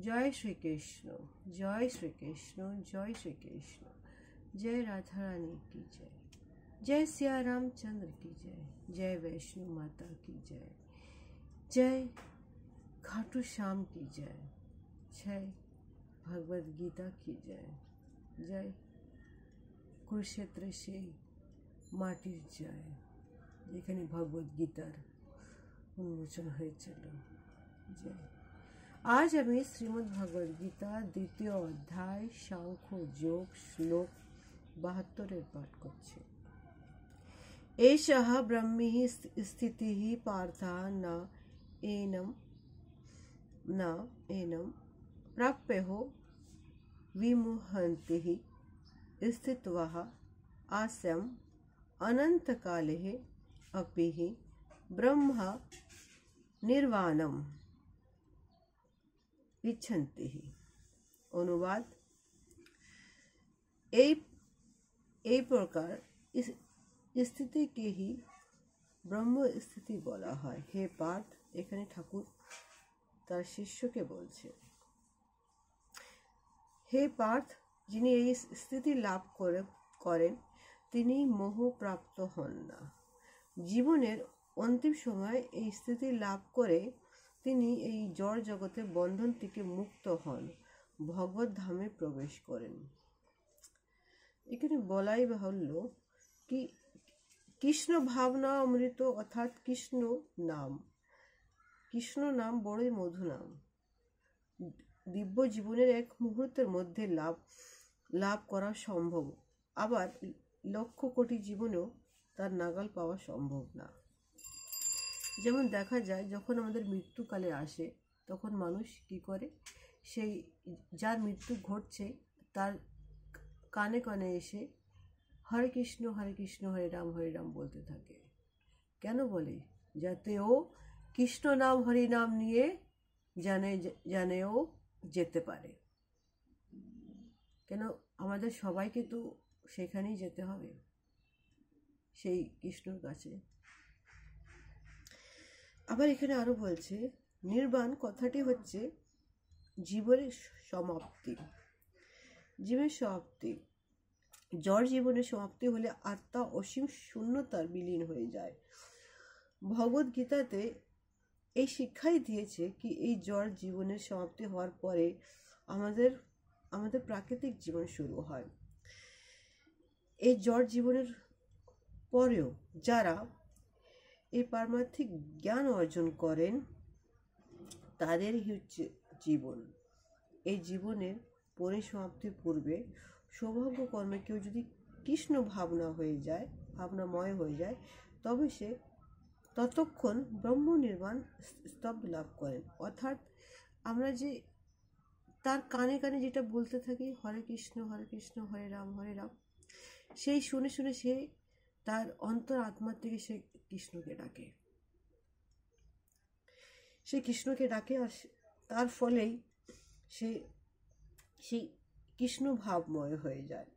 जय श्री कृष्ण, जय श्री कृष्ण, जय श्री कृष्ण। जय राधा रानी की जय, जय सिया रामचंद्र की जय, जय वैष्णो माता की जय, जय खाटू श्याम की जय, जय भगवद गीता की जय, जय कुरुक्षेत्र से माटिर जय, যেখানে ভগবদ গীতার উন্মোচন হয়েছিল। জয়। আজ আমি শ্রীমদ্ ভগবদ গীতা দ্বিতীয় অধ্যায় সাংখ্য যোগ শ্লোক 72 পাঠ করছি। एषः ब्रह्मी स्थितिः पार्थ न एनं प्राप्यो विमुह्यन्ति स्थित्वः आस्यम् अनन्तकाले अपि ब्रह्म निर्वाणम् इच्छन्ति। অনুবাদ, এই প্রকার স্থিতিকে হি ব্রহ্ম স্থিতি বলা হয়। হে পার্থ, এখানে ঠাকুর তার শিষ্যকে বলছে, হে পার্থ, যিনি এই স্থিতি লাভ করেন তিনি মোহপ্রাপ্ত হন না। জীবনের অন্তিম সময় এই স্থিতি লাভ করে তিনি এই জড় জগতের বন্ধন থেকে মুক্ত হন, ভগবত ধামে প্রবেশ করেন। এখানে বলাই বাহুল্য কি কৃষ্ণ ভাবনা অমৃত অর্থাৎ কৃষ্ণ নাম বড়ই মধু নাম। দিব্য জীবনের এক মুহূর্তের মধ্যে লাভ করা সম্ভব, আবার লক্ষ কোটি জীবনেও তার নাগাল পাওয়া সম্ভব না। যেমন দেখা যায় যখন আমাদের মৃত্যুকালে আসে তখন মানুষ কি করে, সেই যার মৃত্যু ঘটছে তার কানে কানে এসে হরে কৃষ্ণ হরে রাম বলতে থাকে। কেন বলে? যাতে ও কৃষ্ণ নাম হরি নাম নিয়ে জানেও যেতে পারে। কেন আমাদের সবাইকে তো সেখানেই যেতে হবে, সেই কৃষ্ণর কাছে। আবার এখানে আরো বলছে, নির্বাণ কথাটি হচ্ছে জীবনের সমাপ্তি। জীবনের সমাপ্তি, জড় জীবনের সমাপ্তি হলে আত্মা অসীম শূন্যতার বিলীন হয়ে যায়। ভগবদ গীতাতে এই শিক্ষাই দিয়েছে কি এই জড় জীবনের সমাপ্তি হওয়ার পরে আমাদের প্রাকৃতিক জীবন শুরু হয়। এই জড় জীবনের পরেও যারা এই পারমার্থিক জ্ঞান অর্জন করেন তাদেরই হচ্ছে জীবন। এই জীবনের পরিসমাপ্তির পূর্বে সৌভাগ্য কর্মে কেউ যদি কৃষ্ণ ভাবনাময় হয়ে যায় তবে সে ততক্ষণ ব্রহ্ম নির্বাণ স্তব্ধ লাভ করেন। অর্থাৎ আমরা যে তার কানে কানে যেটা বলতে থাকি হরে কৃষ্ণ হরে রাম, সেই শুনে সে তার অন্তর আত্মার থেকে সে কৃষ্ণকে ডাকে, আর তার ফলেই সে সেই কৃষ্ণ ভাবময় হয়ে যায়।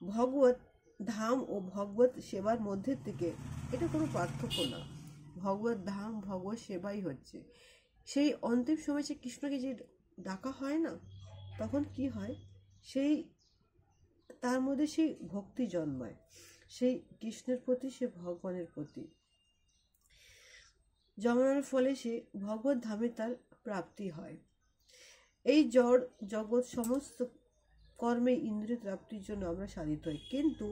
ভগবত ধাম ও ভগবত সেবার মধ্যে থেকে এটা কোনো পার্থক্য না। ভগবত ধাম ভগবত সেবাই হচ্ছে। সেই অন্তিম সময় সে কৃষ্ণকে যে ডাকা হয় না, তখন কি হয়, সেই তার মধ্যে সেই ভক্তি জন্মায়, সেই কৃষ্ণের প্রতি, সে ভগবানের প্রতি জন্মানোর ফলে সে ভগবত ধামে তার প্রাপ্তি হয়। এই জড় জগৎ সমস্ত কর্মে ইন্দ্রিয় প্রাপ্তির জন্য আমরা সাধিত হই, কিন্তু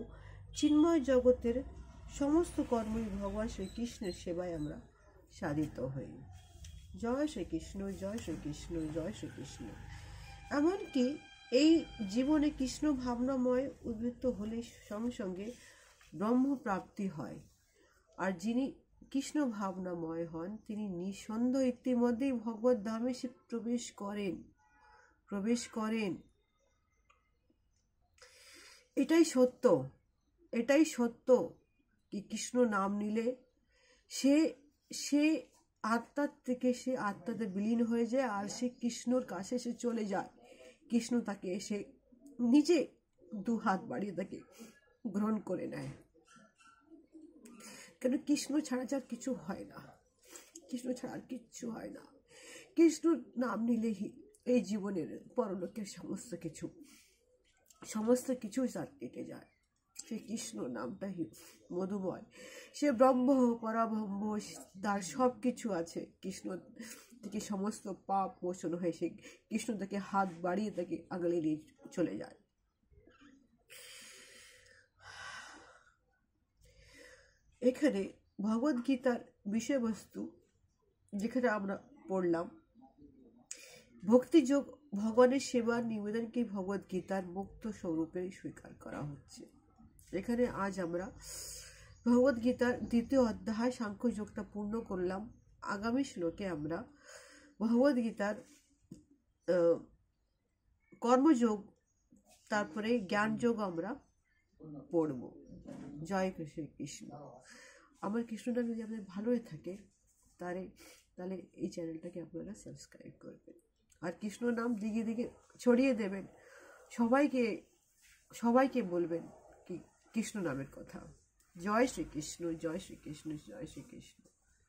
চিন্ময় জগতের সমস্ত কর্মই ভগবান শ্রীকৃষ্ণের সেবায় আমরা সাধিত হই। জয় শ্রীকৃষ্ণ, জয় শ্রীকৃষ্ণ, জয় শ্রীকৃষ্ণ। এমনকি এই জীবনে কৃষ্ণ ভাবনাময় উদ্বৃত্ত হলে সঙ্গে সঙ্গে ব্রহ্মপ্রাপ্তি হয়। আর যিনি কৃষ্ণ ভাবনাময় হন তিনি নিঃসন্দেহ ইতিমধ্যেই ভগবত ধামে সে প্রবেশ করেন। এটাই সত্য কি কৃষ্ণ নাম নিলে সে আত্মার থেকে সে আত্মাতে বিলীন হয়ে যায়, আর সে কৃষ্ণর কাছে সে চলে যায়। কৃষ্ণ তাকে এসে নিজে দু হাত বাড়িয়ে তাকে গ্রহণ করে নেয়। কেন? কৃষ্ণ ছাড়া যার কিছু হয় না, কৃষ্ণ ছাড়া আর কিচ্ছু হয় না। কৃষ্ণ নাম নিলেই এই জীবনের পরলোকের সমস্ত কিছু তার কেটে যায়। সে কৃষ্ণ নামটাই মধুময়, সে ব্রহ্ম পরাব্রহ্ম, তার সব কিছু আছে। কৃষ্ণ থেকে সমস্ত পাপ মোচন হয়ে সে কৃষ্ণ তাকে হাত বাড়িয়ে তাকে আগলে নিয়ে চলে যায়। এখানে ভগবদ গীতার বিষয়বস্তু যেখানে আমরা পড়লাম, ভক্তিযোগ ভগবানের সেবার নিবেদনকে ভগবদ গীতার মুক্ত স্বরূপে স্বীকার করা হচ্ছে। এখানে আজ আমরা ভগবদ গীতার 2য় অধ্যায় সাংখ্যযোগটা পূর্ণ করলাম। আগামী শ্লোকে আমরা ভগবদ গীতার কর্মযোগ, তারপরে জ্ঞান যোগ আমরা পড়ব। জয় কৃষ্ণ। আমার কৃষ্ণ নাম যদি আপনাদের ভালো হয়ে থাকে তাহলে এই চ্যানেলটাকে আপনারা সাবস্ক্রাইব করবেন, আর কৃষ্ণ নাম দিকে দিকে ছড়িয়ে দেবেন। সবাইকে বলবেন কি কৃষ্ণ নামের কথা। জয় শ্রীকৃষ্ণ, জয় শ্রীকৃষ্ণ, জয় শ্রীকৃষ্ণ।